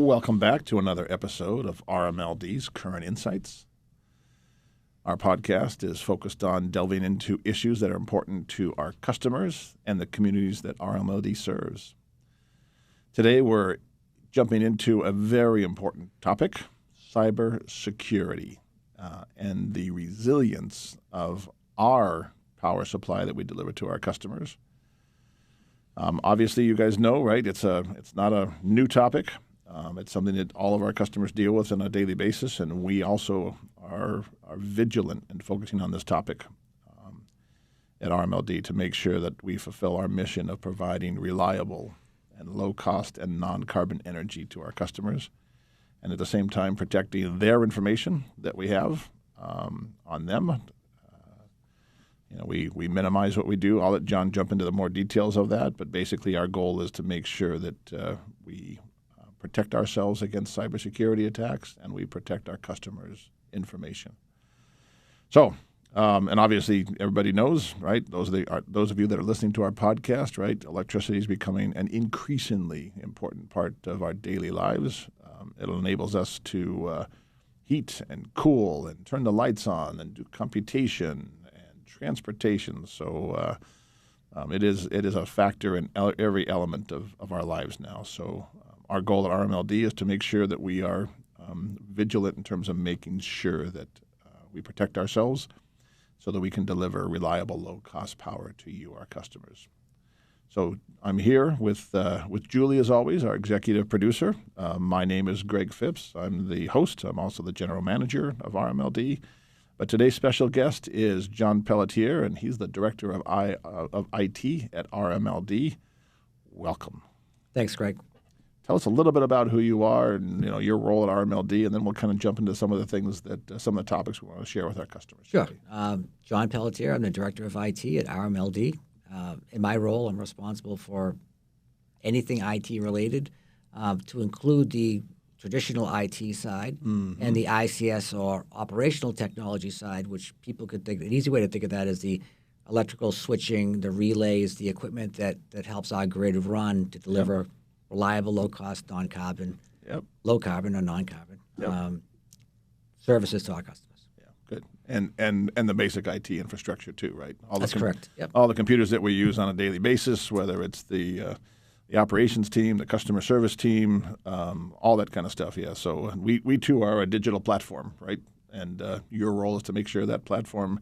Welcome back to another episode of RMLD's Current Insights. Our podcast is focused on delving into issues that are important to our customers and the communities that RMLD serves. Today, we're jumping into a very important topic, cybersecurity, and the resilience of our power supply that we deliver to our customers. Obviously, you guys know, right? It's not a new topic. It's something that all of our customers deal with on a daily basis, and we also are vigilant in focusing on this topic at RMLD to make sure that we fulfill our mission of providing reliable and low-cost and non-carbon energy to our customers, and at the same time protecting their information that we have on them. We minimize what we do. I'll let John jump into the more details of that, but basically our goal is to make sure that we protect ourselves against cybersecurity attacks and we protect our customers' information. So, and obviously everybody knows, right? Those of you that are listening to our podcast, right? Electricity is becoming an increasingly important part of our daily lives. It enables us to heat and cool and turn the lights on and do computation and transportation. So it is a factor in every element of our lives now. So our goal at RMLD is to make sure that we are vigilant in terms of making sure that we protect ourselves so that we can deliver reliable, low-cost power to you, our customers. So I'm here with Julie, as always, our executive producer. My name is Greg Phipps. I'm the host. I'm also the general manager of RMLD. But today's special guest is John Pelletier, and he's the director of IT at RMLD. Welcome. Thanks, Greg. Tell us a little bit about who you are and your role at RMLD, and then we'll kind of jump into some of the things some of the topics we want to share with our customers. Sure. John Pelletier. I'm the director of IT at RMLD. In my role, I'm responsible for anything IT related, to include the traditional IT side and the ICS or operational technology side, which people could think, an easy way to think of that is the electrical switching, the relays, the equipment that helps our grid run to deliver reliable, low-cost, non-carbon, low-carbon or non-carbon services to our customers. Yeah, good. And the basic IT infrastructure too, right? That's correct. Yep. All the computers that we use on a daily basis, whether it's the operations team, the customer service team, all that kind of stuff. Yeah. So we too are a digital platform, right? And your role is to make sure that platform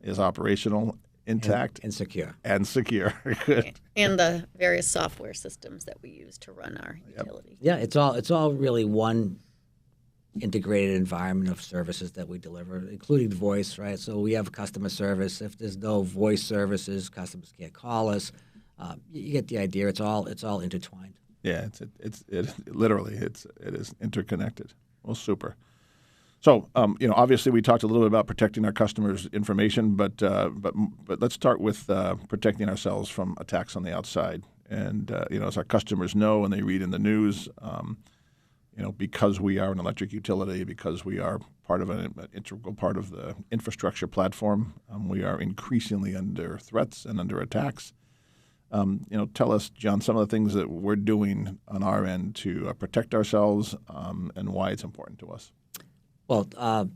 is operational, intact, and secure. And secure. Good. And the various software systems that we use to run our utility. Yeah, it's all really one integrated environment of services that we deliver, including voice, right? So we have customer service. If there's no voice services, customers can't call us. You get the idea. It's all intertwined. Yeah, it literally it is interconnected. Well, super. So, obviously we talked a little bit about protecting our customers' information, but let's start with protecting ourselves from attacks on the outside. And as our customers know and they read in the news, because we are an electric utility, because we are part of an integral part of the infrastructure platform, we are increasingly under threats and under attacks. Tell us, John, some of the things that we're doing on our end to protect ourselves and why it's important to us. Well,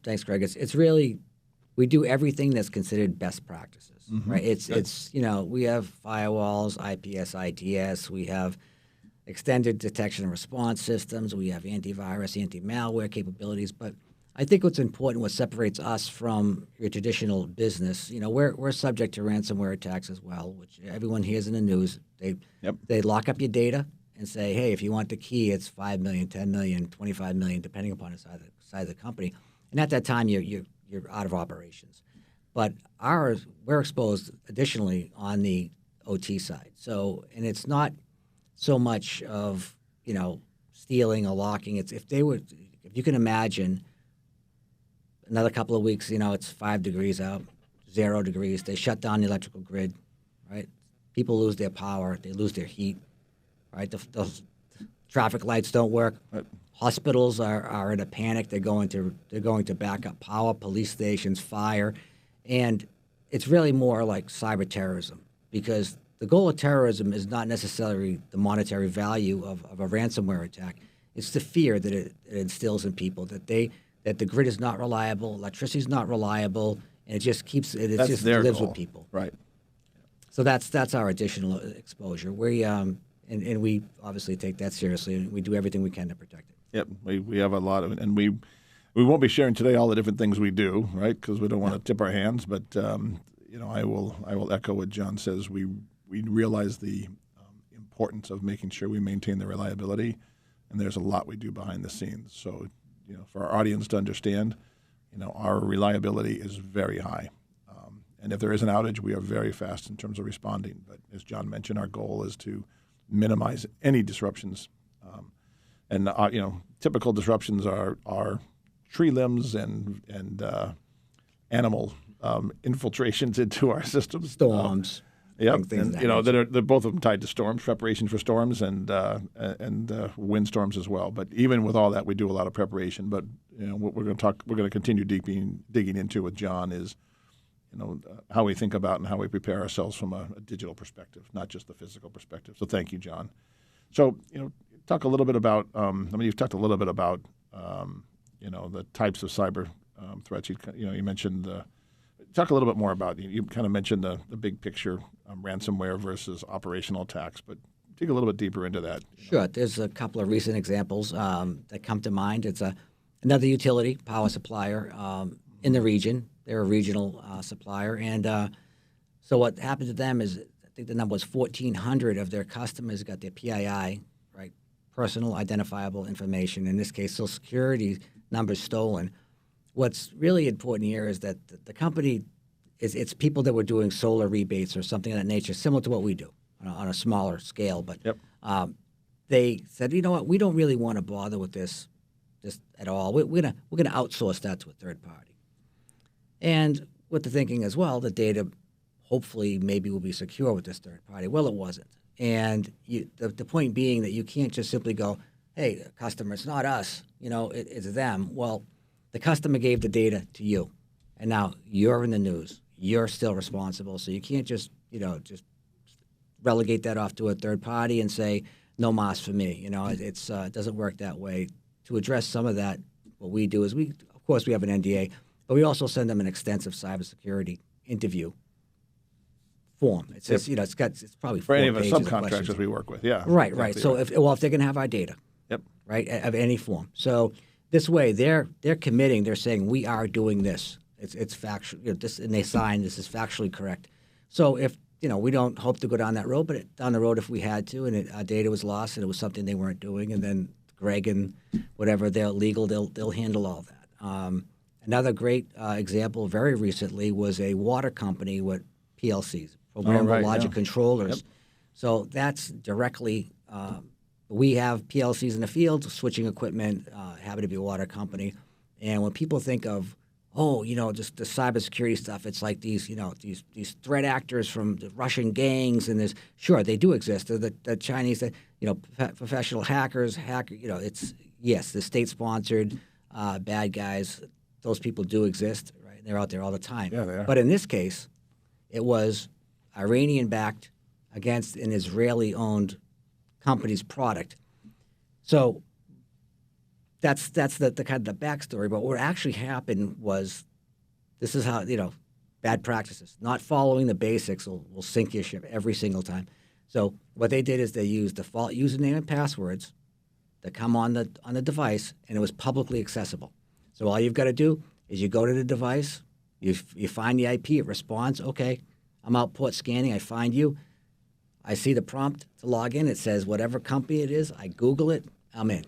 thanks, Greg. It's really, we do everything that's considered best practices, right? It's we have firewalls, IPS, IDS, we have extended detection and response systems, we have antivirus, anti-malware capabilities. But I think what's important, what separates us from your traditional business, we're subject to ransomware attacks as well, which everyone hears in the news. They lock up your data and say, hey, if you want the key, it's $5 million, $10 million, $25 million, depending upon the size of the company. And at that time, you're out of operations. But we're exposed additionally on the OT side. So, and it's not so much of stealing or locking. It's if you can imagine, another couple of weeks, it's 5 degrees out, 0 degrees. They shut down the electrical grid, right? People lose their power. They lose their heat, right? The traffic lights don't work. Right. Hospitals are in a panic. They're going to back up power, police stations, fire. And it's really more like cyber terrorism, because the goal of terrorism is not necessarily the monetary value of a ransomware attack. It's the fear that it instills in people that the grid is not reliable, electricity is not reliable, and it just keeps it That's just their lives goal. with people. Right. So that's our additional exposure. We and we obviously take that seriously, and we do everything we can to protect it. Yep. We have a lot of it, and we won't be sharing today all the different things we do, right? Because we don't want to tip our hands. But I will echo what John says. We realize the importance of making sure we maintain the reliability, and there's a lot we do behind the scenes. So, for our audience to understand, our reliability is very high. And if there is an outage, we are very fast in terms of responding. But as John mentioned, our goal is to minimize any disruptions. Typical disruptions are tree limbs and animal infiltrations into our systems. Storms. Yep, things and of that they're both of them tied to storms, preparation for storms, and windstorms as well. But even with all that, we do a lot of preparation. But what we're going to continue digging into with John is, how we think about and how we prepare ourselves from a digital perspective, not just the physical perspective. So thank you, John. So talk a little bit about. You've talked a little bit about the types of cyber threats. You mentioned talk a little bit more about. You kind of mentioned the big picture, ransomware versus operational attacks, but dig a little bit deeper into that. Sure. There's a couple of recent examples that come to mind. It's another utility power supplier in the region. They're a regional supplier, and so what happened to them is, I think the number was 1,400 of their customers got their PII, right, personal identifiable information. In this case, Social Security numbers stolen. What's really important here is that the company it's people that were doing solar rebates or something of that nature, similar to what we do on a smaller scale. But Yep. They said, you know what, we don't really want to bother with this at all. We're gonna outsource that to a third party. And with the thinking as well, the data hopefully maybe will be secure with this third party. Well, it wasn't. And the point being that you can't just simply go, hey, customer, it's not us, it's them. Well, the customer gave the data to you, and now you're in the news. You're still responsible, so you can't just relegate that off to a third party and say, no mas for me. It doesn't work that way. To address some of that, what we do is of course, we have an NDA, but we also send them an extensive cybersecurity interview form. It says, it's probably For 4 any of the pages of subcontractors questions. we work with, yeah. Right. Exactly So if they're going to have our data, Yep. right, of any form. So this way, they're committing. They're saying we are doing this. It's factual. This, and they sign this is factually correct. So if we don't hope to go down that road, but down the road if we had to, and our data was lost, and it was something they weren't doing, and then Greg and whatever they're legal, they'll handle all that. Another great example very recently was a water company with PLCs, programmable logic controllers. Yep. So that's directly. We have PLCs in the field, switching equipment, happen to be a water company. And when people think of, just the cybersecurity stuff, it's like these threat actors from the Russian gangs, and they do exist. They're the Chinese, professional hackers, it's, yes, the state-sponsored bad guys. Those people do exist, right? They're out there all the time. Yeah, they are. But in this case, it was Iranian-backed against an Israeli-owned company's product. So that's the kind of the backstory. But what actually happened was, this is how, bad practices. Not following the basics will sink your ship every single time. So what they did is they used default username and passwords that come on the device, and it was publicly accessible. So all you've got to do is you go to the device, you find the IP, it responds, okay, I'm out port scanning, I find you. I see the prompt to log in. It says whatever company it is. I Google it. I'm in.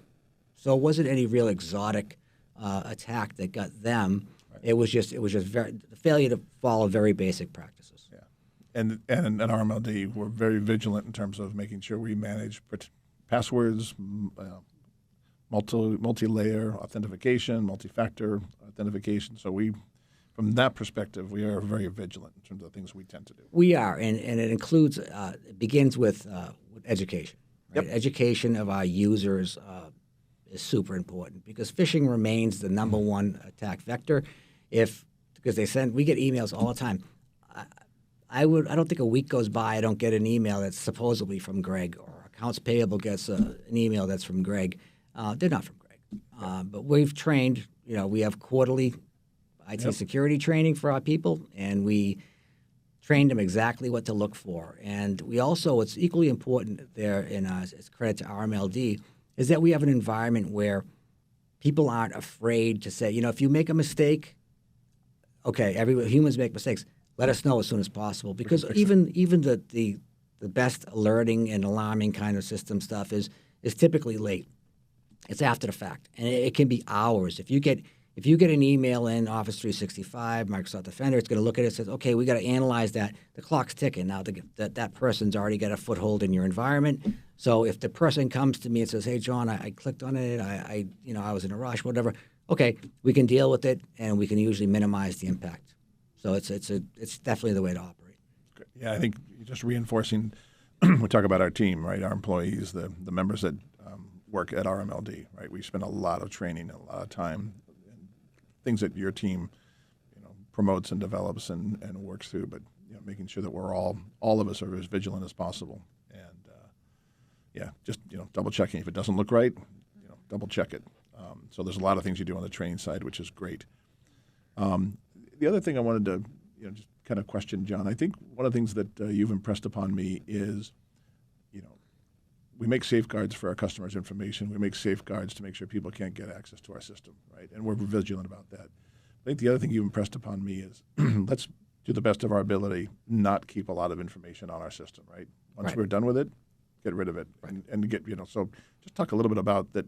So it wasn't any real exotic attack that got them. Right. It was just the failure to follow very basic practices. Yeah, and at RMLD, we're very vigilant in terms of making sure we manage passwords, multi-layer authentication, multi-factor authentication. So from that perspective, we are very vigilant in terms of the things we tend to do. We are, and it includes, it begins with education. Right? Yep. Education of our users is super important, because phishing remains the number one attack vector. Because we get emails all the time. I don't think a week goes by I don't get an email that's supposedly from Greg, or accounts payable gets an email that's from Greg. They're not from Greg. But we've trained, we have quarterly IT security training for our people, and we trained them exactly what to look for. And we also, what's equally important there as credit to RMLD, is that we have an environment where people aren't afraid to say, if you make a mistake, okay, humans make mistakes. Let us know as soon as possible, because even the best alerting and alarming kind of system stuff is typically late. It's after the fact, and it can be hours. If you get an email in Office 365, Microsoft Defender, it's going to look at it and says, okay, we got to analyze that. The clock's ticking now. That person's already got a foothold in your environment. So if the person comes to me and says, hey, John, I clicked on it, I was in a rush, whatever. Okay, we can deal with it, and we can usually minimize the impact. So it's definitely the way to operate. Yeah, I think just reinforcing. We talk about our team, right? Our employees, the members that work at RMLD, right? We spend a lot of training, a lot of time, and things that your team, promotes and develops and works through. But making sure that we're all of us are as vigilant as possible, and just double checking if it doesn't look right, double check it. So there's a lot of things you do on the training side, which is great. The other thing I wanted to just kind of question, John, I think one of the things that you've impressed upon me is, we make safeguards for our customers' information. We make safeguards to make sure people can't get access to our system, right? And we're vigilant about that. I think the other thing you've impressed upon me is let's do the best of our ability, not keep a lot of information on our system, right? Once we're done with it, get rid of it, and get So just talk a little bit about that.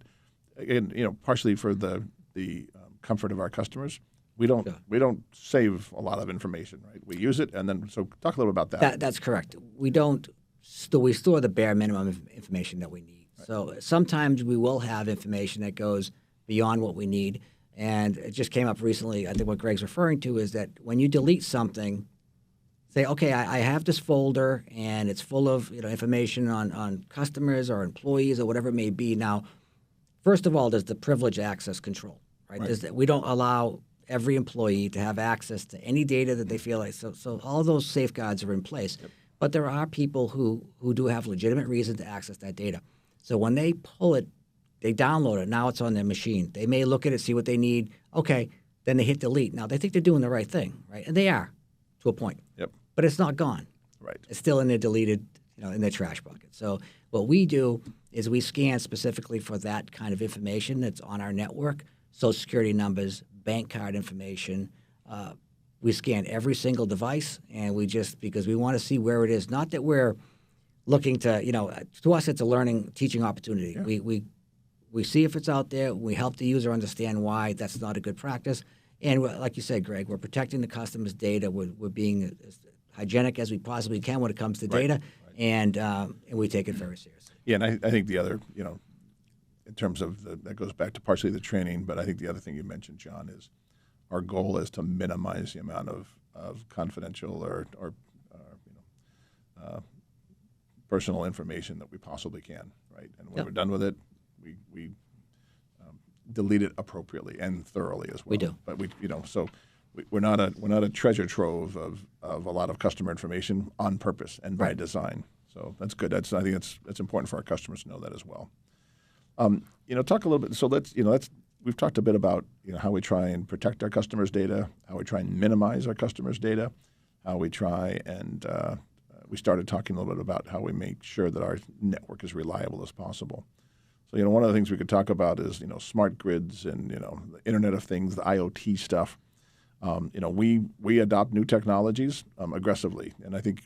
Again, partially for the comfort of our customers. We don't save a lot of information, right? We use it, and then so talk a little bit about that. That's correct. We don't. We store the bare minimum of information that we need. Right. So sometimes we will have information that goes beyond what we need. And it just came up recently. I think what Greg's referring to is that when you delete something, say, okay, I have this folder and it's full of information on customers or employees or whatever it may be. Now, first of all, there's the privilege access control, right? We don't allow every employee to have access to any data that they feel like. So all those safeguards are in place. Yep. But there are people who do have legitimate reason to access that data. So when they pull it, they download it. Now it's on their machine. They may look at it, see what they need. Okay, then they hit delete. Now they think they're doing the right thing, right? And they are, to a point. Yep. But it's not gone. Right. It's still in their deleted, in their trash bucket. So what we do is we scan specifically for that kind of information that's on our network, Social Security numbers, bank card information. We scan every single device, and because we want to see where it is. Not that we're looking to us it's a teaching opportunity. Yeah. We see if it's out there. We help the user understand why that's not a good practice. And like you said, Greg, we're protecting the customer's data. We're being as hygienic as we possibly can when it comes to data, and we take it very seriously. Yeah, and I think the other, in terms of that goes back to partially the training, but I think the other thing you mentioned, John, is our goal is to minimize the amount of confidential or personal information that we possibly can, right? And when we're done with it, we delete it appropriately and thoroughly as well. We do, but we're not a treasure trove of a lot of customer information on purpose and by design. So that's good. I think that's important for our customers to know that as well. Talk a little bit. So we've talked a bit about how we try and protect our customers' data, how we try and minimize our customers' data, how we try and we started talking a little bit about how we make sure that our network is reliable as possible. So one of the things we could talk about is smart grids and the Internet of Things, the IoT stuff. We adopt new technologies aggressively, and I think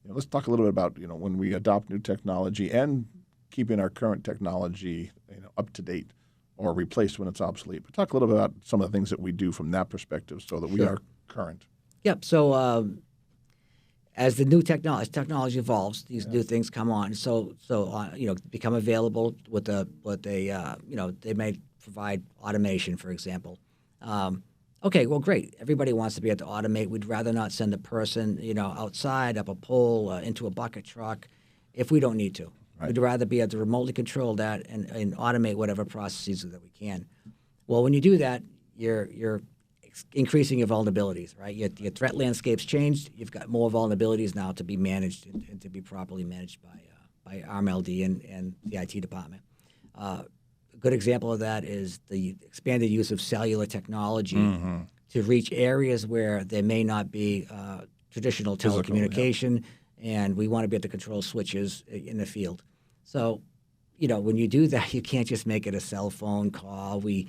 let's talk a little bit about when we adopt new technology and keeping our current technology up to date or replaced when it's obsolete. But talk a little bit about some of the things that we do from that perspective so that we are current. Yep. So as the new technology evolves, these new things come on. So become available with they may provide automation, for example. Okay, well, great. Everybody wants to be able to automate. We'd rather not send a person, outside, up a pole, into a bucket truck if we don't need to. Right. We'd rather be able to remotely control that and automate whatever processes that we can. Well, when you do that, you're increasing your vulnerabilities, right? Your threat landscape's changed. You've got more vulnerabilities now to be managed and to be properly managed by RMLD and the IT department. a good example of that is the expanded use of cellular technology to reach areas where there may not be traditional telecommunication, and we want to be able to control switches in the field. So, when you do that, you can't just make it a cell phone call. We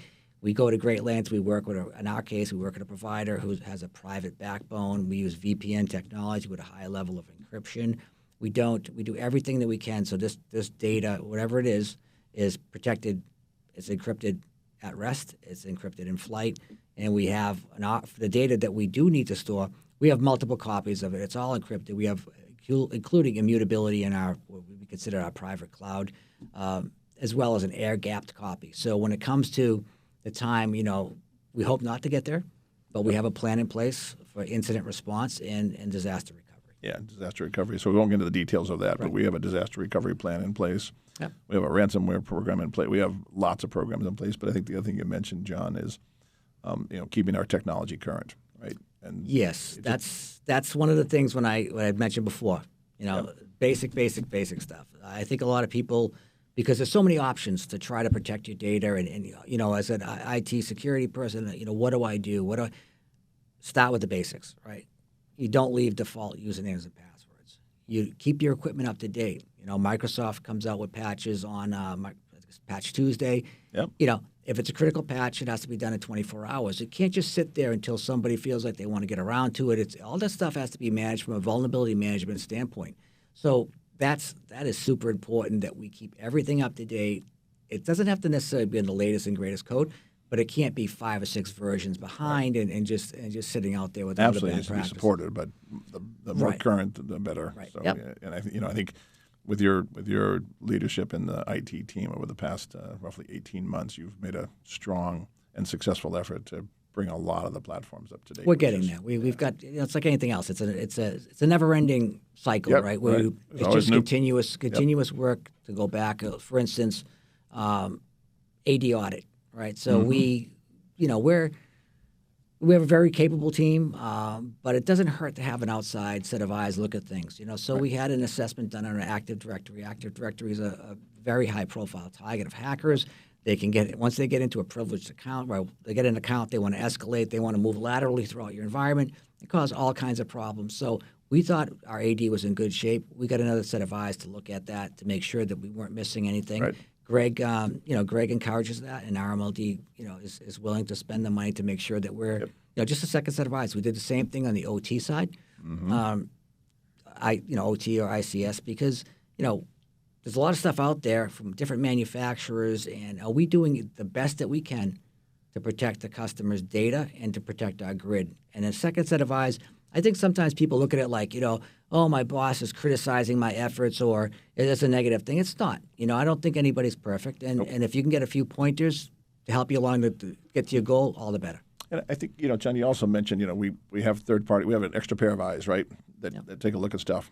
go to great lengths. We work with, in our case, we work with a provider who has a private backbone. We use VPN technology with a high level of encryption. We do everything that we can so this data, whatever it is protected. It's encrypted at rest. It's encrypted in flight, and we have the data that we do need to store. We have multiple copies of it. It's all encrypted. We have including immutability in what we consider our private cloud, as well as an air-gapped copy. So when it comes to the time, we hope not to get there, but we have a plan in place for incident response and disaster recovery. Yeah, disaster recovery. So we won't get into the details of that, but we have a disaster recovery plan in place. Yep. We have a ransomware program in place. We have lots of programs in place, but I think the other thing you mentioned, John, is keeping our technology current, right? And yes, that's one of the things when I mentioned before. Basic stuff. I think a lot of people, because there's so many options to try to protect your data, and as an IT security person, what do I do? Start with the basics, right? You don't leave default usernames and passwords. You keep your equipment up to date. Microsoft comes out with patches on Patch Tuesday. Yep. If it's a critical patch, it has to be done in 24 hours. It can't just sit there until somebody feels like they want to get around to it. All that stuff has to be managed from a vulnerability management standpoint. So that is super important that we keep everything up to date. It doesn't have to necessarily be in the latest and greatest code, but it can't be 5 or 6 versions behind and just sitting out there with absolutely bad needs to be practices. supported, but the more current, the better. Right. So, Yep. and I think with your leadership in the IT team over the past roughly 18 months, you've made a strong and successful effort to bring a lot of the platforms up to date. We're getting there. We've got. It's like anything else. It's a never-ending cycle, Yep, right? Where right. it's just continuous work to go back. For instance, AD audit, right? So we have a very capable team, but it doesn't hurt to have an outside set of eyes look at things. So we had an assessment done on an Active Directory. Active Directory is a very high-profile target of hackers. They can once they get into a privileged account, right? They get an account, they want to escalate, they want to move laterally throughout your environment. It causes all kinds of problems. So we thought our AD was in good shape. We got another set of eyes to look at that to make sure that we weren't missing anything. Right. Greg encourages that, and RMLD, is willing to spend the money to make sure that we're, just a second set of eyes. We did the same thing on the OT side, OT or ICS, because there's a lot of stuff out there from different manufacturers, and are we doing the best that we can to protect the customer's data and to protect our grid? And a second set of eyes, I think sometimes people look at it like, oh, my boss is criticizing my efforts, or it's a negative thing. It's not. I don't think anybody's perfect. And if you can get a few pointers to help you along to get to your goal, all the better. And I think, John, you also mentioned, we have third party, we have an extra pair of eyes, right, that take a look at stuff.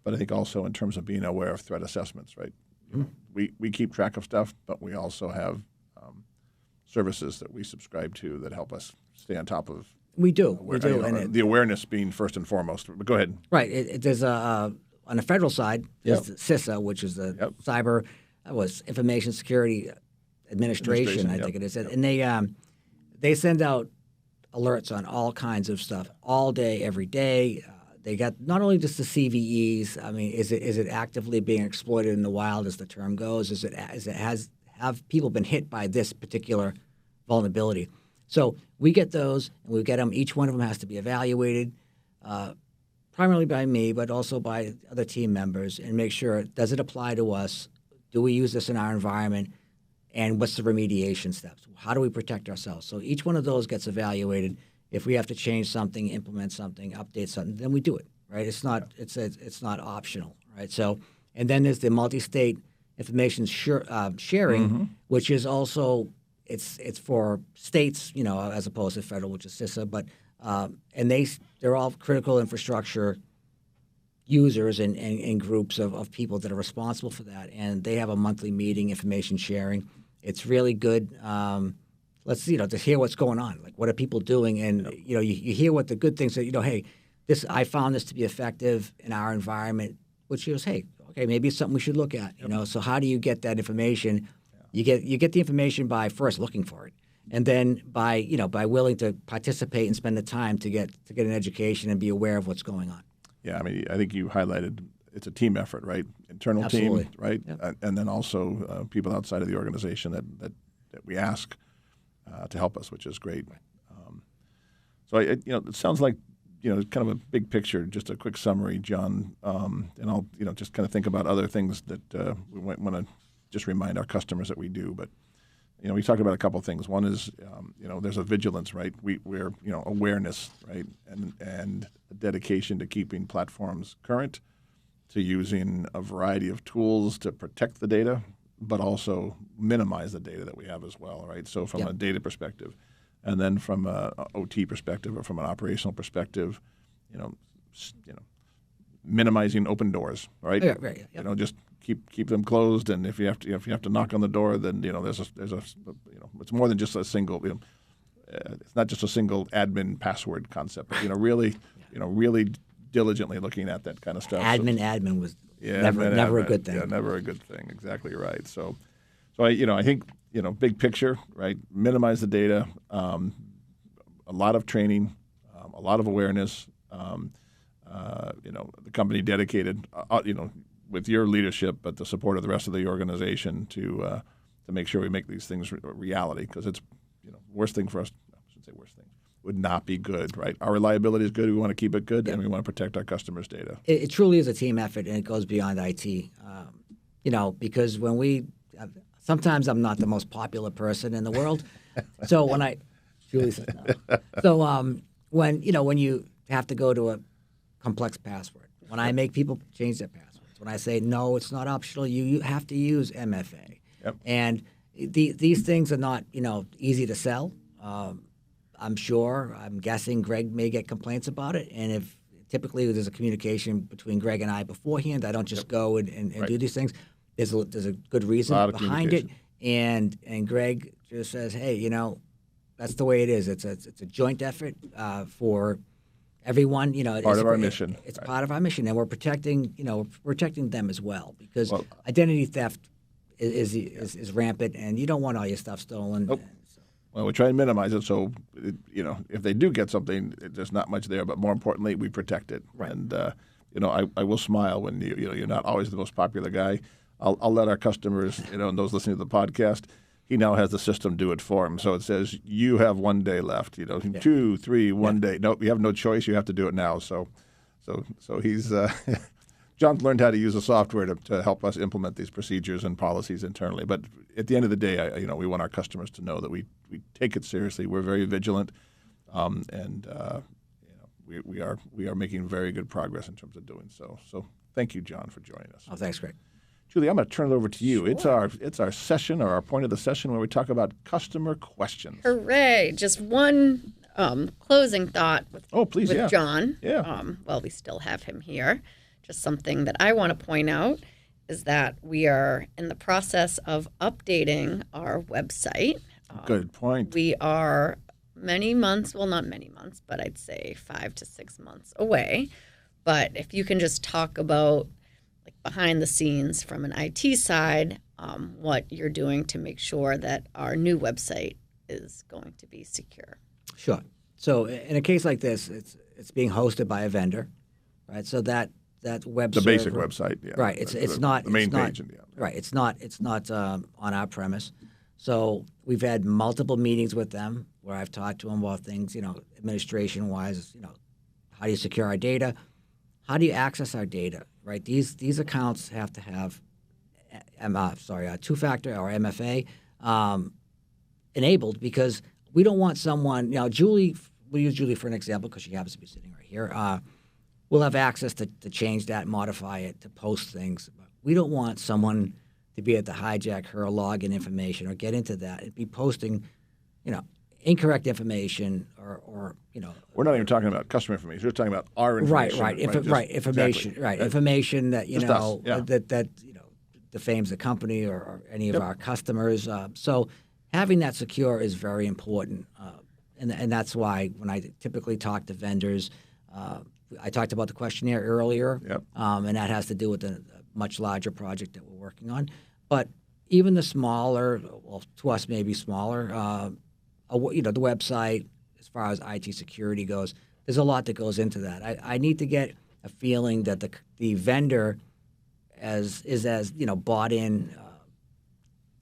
But I think also in terms of being aware of threat assessments, right? We keep track of stuff, but we also have services that we subscribe to that help us stay on top of. We do. And the awareness being first and foremost. But go ahead. Right. There's on the federal side, there's the CISA, which is the Cyber Information Security Administration, I think it is. And they send out alerts on all kinds of stuff all day, every day. They got not only just the CVEs. I mean, is it actively being exploited in the wild, as the term goes? Have people been hit by this particular vulnerability? So we get those, and we get them. Each one of them has to be evaluated, primarily by me, but also by other team members, and make sure, does it apply to us? Do we use this in our environment? And what's the remediation steps? How do we protect ourselves? So each one of those gets evaluated. If we have to change something, implement something, update something, then we do it, right? It's not optional, right? So, and then there's the multi-state information sharing, which is also it's for states, as opposed to federal, which is CISA. But and they're all critical infrastructure users and groups of people that are responsible for that, and they have a monthly meeting, information sharing. It's really good. Let's to hear what's going on, like what are people doing, and you hear what the good things that hey, I found this to be effective in our environment, which goes, hey, okay, maybe it's something we should look at. So how do you get that information You get the information by first looking for it, and then by willing to participate and spend the time to get an education and be aware of what's going on. Yeah, I mean, I think you highlighted it's a team effort, right? Internal Absolutely. team, right? Yep. And then also people outside of the organization that we ask to help us, which is great. So it sounds like kind of a big picture. Just a quick summary, John, and I'll just kind of think about other things that we want to just remind our customers that we do. But we talked about a couple of things. One is there's a vigilance, right? We're awareness, right, and a dedication to keeping platforms current, to using a variety of tools to protect the data, but also minimize the data that we have as well, right? So from a data perspective, and then from a OT perspective or from an operational perspective, minimizing open doors, right? Yeah, right. Yep. Just keep them closed, and if you have to knock on the door, then there's a it's more than just a single it's not just a single admin password concept, but really diligently looking at that kind of stuff. Admin was never a good thing. Yeah, never a good thing. Exactly right. So I think big picture, right? Minimize the data, a lot of training, a lot of awareness. The company dedicated, with your leadership, but the support of the rest of the organization to make sure we make these things a reality. Because it's worst thing for us. I shouldn't say worst thing. Would not be good, right? Our reliability is good. We want to keep it good, and we want to protect our customers' data. It truly is a team effort, and it goes beyond IT. Because when sometimes I'm not the most popular person in the world, so when Julie says no. So when you have to go to a complex password, when I make people change their passwords, when I say no, it's not optional, you have to use MFA, and these things are not easy to sell. I'm guessing Greg may get complaints about it. And if typically there's a communication between Greg and I beforehand, I don't just go and do these things. There's a good reason behind it. And Greg just says, hey, that's the way it is. It's a joint effort for everyone. Part of our mission. It's part of our mission. And we're protecting them as well, because identity theft is rampant, and you don't want all your stuff stolen. Nope. Well, we try and minimize it, so if they do get something, there's not much there. But more importantly, we protect it. Right. And I will smile when you're not always the most popular guy. I'll let our customers, and those listening to the podcast, he now has the system do it for him. So it says you have 1 day left. 2, 3, 1 day. No, you have no choice. You have to do it now. So he's. John's learned how to use the software to help us implement these procedures and policies internally. But at the end of the day, we want our customers to know that we take it seriously. We're very vigilant, and we are making very good progress in terms of doing so. So thank you, John, for joining us. Oh, thanks, Greg. Julie, I'm going to turn it over to you. Sure. It's our session, or our point of the session, where we talk about customer questions. Hooray! Just one closing thought with John. Yeah. We still have him here. Just something that I want to point out is that we are in the process of updating our website. Good point. We are many months, well, not many months, but I'd say 5 to 6 months away. But if you can just talk about behind the scenes from an IT side, what you're doing to make sure that our new website is going to be secure. Sure. So in a case like this, it's being hosted by a vendor, right? So that web server, basic website, yeah. Right. It's not the main page. Right. It's not on our premise. So we've had multiple meetings with them where I've talked to them about things, administration wise, how do you secure our data? How do you access our data? Right. These accounts have to have two-factor or MFA enabled, because we don't want someone. Julie, we'll use Julie for an example because she happens to be sitting right here. We'll have access to change that, modify it, to post things. But we don't want someone to be able to hijack her login information or get into that and be posting, incorrect information or. We're not even talking about customer information. We're talking about our information. Right. Information. Exactly. Right. Information that that defames the company or any of our customers. So having that secure is very important, and that's why when I typically talk to vendors. I talked about the questionnaire earlier, and that has to do with a much larger project that we're working on. But, even the smaller, well, to us maybe smaller, the website, as far as IT security goes, there's a lot that goes into that. I need to get a feeling that the vendor is as bought in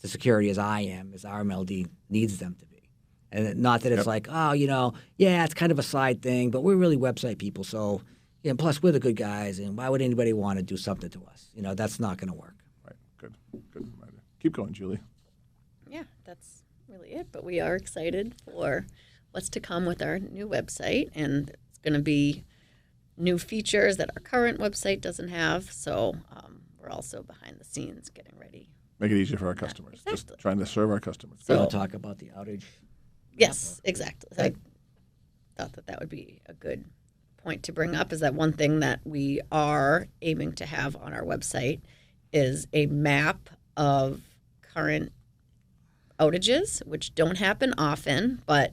to security as I am, as RMLD needs them to be, and not that it's like, it's kind of a side thing, but we're really website people, so plus we're the good guys, and why would anybody want to do something to us? That's not going to work. Right. Good. Keep going, Julie. Yeah, that's really it. But we are excited for what's to come with our new website, and it's going to be new features that our current website doesn't have. So we're also behind the scenes getting ready. Make it easier for our customers. Exactly. Just trying to serve our customers. So we'll talk about the outage. Yes, exactly. I thought that would be a good point to bring up, is that one thing that we are aiming to have on our website is a map of current outages, which don't happen often, but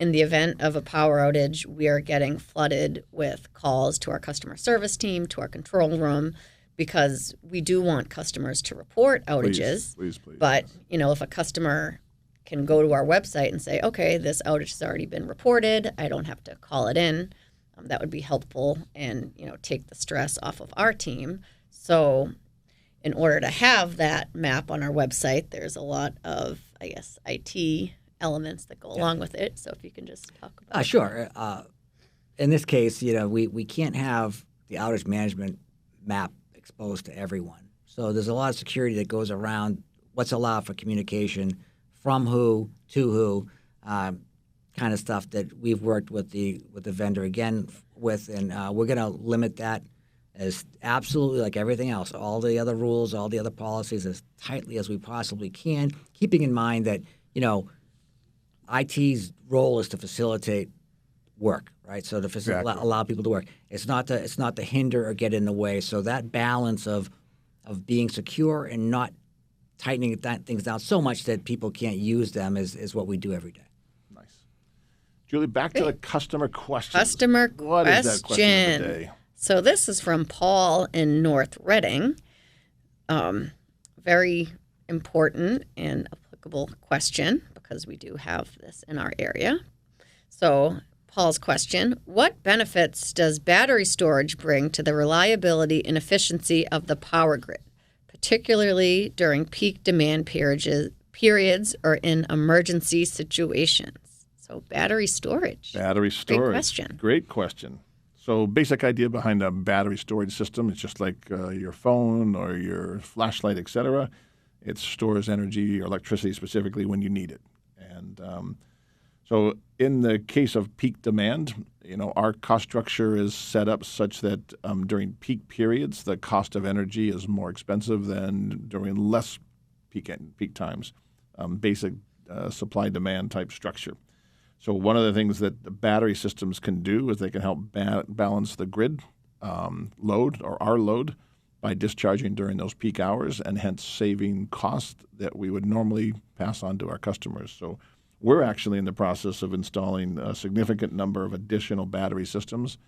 in the event of a power outage, we are getting flooded with calls to our customer service team, to our control room, because we do want customers to report outages. Please. But, if a customer can go to our website and say, okay, this outage has already been reported, I don't have to call it in, that would be helpful and, take the stress off of our team. So in order to have that map on our website, there's a lot of, IT elements that go along with it. So if you can just talk about Sure. In this case, we can't have the outage management map exposed to everyone. So there's a lot of security that goes around what's allowed for communication, from who to who, kind of stuff that we've worked with the vendor again with, and we're going to limit that as absolutely like everything else, all the other rules, all the other policies, as tightly as we possibly can, keeping in mind that IT's role is to facilitate work, right? So to allow people to work. It's not to hinder or get in the way. So that balance of being secure and not tightening things down so much that people can't use them is what we do every day. Nice. Julie, back to the customer question. What is that question of the day? So this is from Paul in North Reading. Very important and applicable question, because we do have this in our area. So Paul's question: what benefits does battery storage bring to the reliability and efficiency of the power grid, particularly during peak demand periods or in emergency situations? So battery storage. Great question. So basic idea behind a battery storage system, it's just like your phone or your flashlight, et cetera. It stores energy or electricity specifically when you need it. And so in the case of peak demand, our cost structure is set up such that during peak periods, the cost of energy is more expensive than during less peak times, basic supply-demand type structure. So one of the things that the battery systems can do is they can help balance the grid load, or our load, by discharging during those peak hours, and hence saving costs that we would normally pass on to our customers. So we're actually in the process of installing a significant number of additional battery systems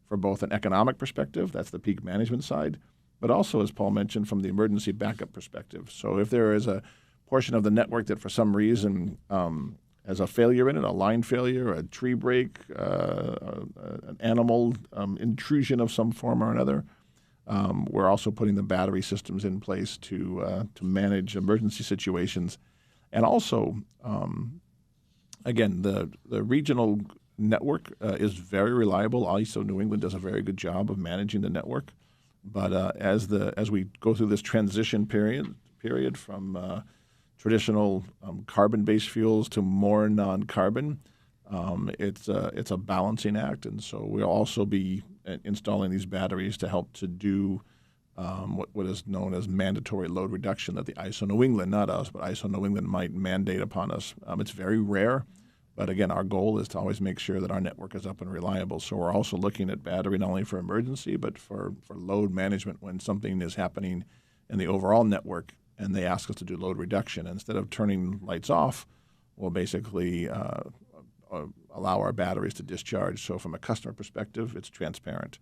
for both an economic perspective, that's the peak management side, but also, as Paul mentioned, from the emergency backup perspective. So if there is a portion of the network that for some reason has a failure in it, a line failure, a tree break, an animal intrusion of some form or another, we're also putting the battery systems in place to manage emergency situations. And also, again, the regional network is very reliable. ISO New England does a very good job of managing the network. But as we go through this transition period from traditional carbon-based fuels to more non-carbon, it's a balancing act, and so we'll also be installing these batteries to help to do what is known as mandatory load reduction that the ISO New England, not us, but ISO New England might mandate upon us. It's very rare, but again, our goal is to always make sure that our network is up and reliable. So we're also looking at battery not only for emergency, but for load management when something is happening in the overall network and they ask us to do load reduction. Instead of turning lights off, we'll basically allow our batteries to discharge. So from a customer perspective, it's transparent.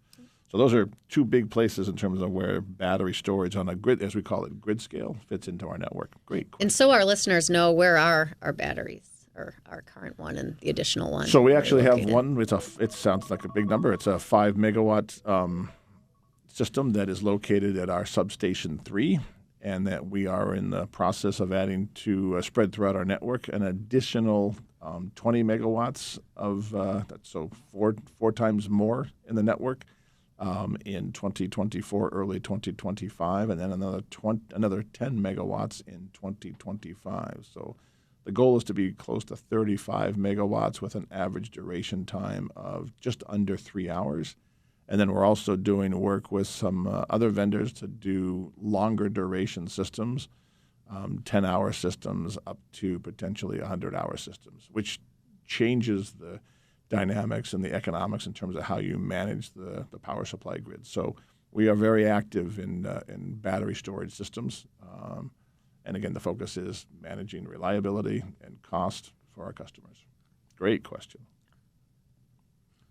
So those are two big places in terms of where battery storage on a grid, as we call it, grid scale, fits into our network. Great question. And so our listeners know, where are our batteries, or our current one and the additional one? So we actually have located? one. It sounds like a big number. It's a 5 megawatt system that is located at our substation 3, and that we are in the process of adding to spread throughout our network an additional 20 megawatts of so four times more in the network in 2024, early 2025, and then another 10 megawatts in 2025. So the goal is to be close to 35 megawatts with an average duration time of just under 3 hours. And then we're also doing work with some other vendors to do longer duration systems, 10-hour systems up to potentially 100-hour systems, which changes the dynamics and the economics in terms of how you manage the power supply grid. So we are very active in battery storage systems. And again, the focus is managing reliability and cost for our customers. Great question.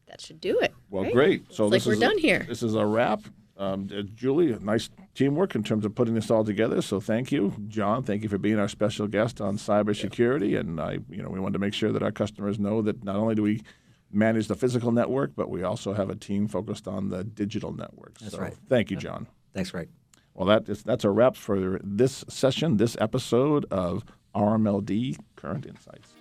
That should do it. Well, right? great. So Looks like we're done here. This is a wrap. Julie, nice teamwork in terms of putting this all together. So thank you, John. Thank you for being our special guest on cybersecurity. Yeah. And we wanted to make sure that our customers know that not only do we manage the physical network, but we also have a team focused on the digital networks. That's right. Thank you, John. Thanks, Greg. Well, that's a wrap for this session, this episode of RMLD Current Insights.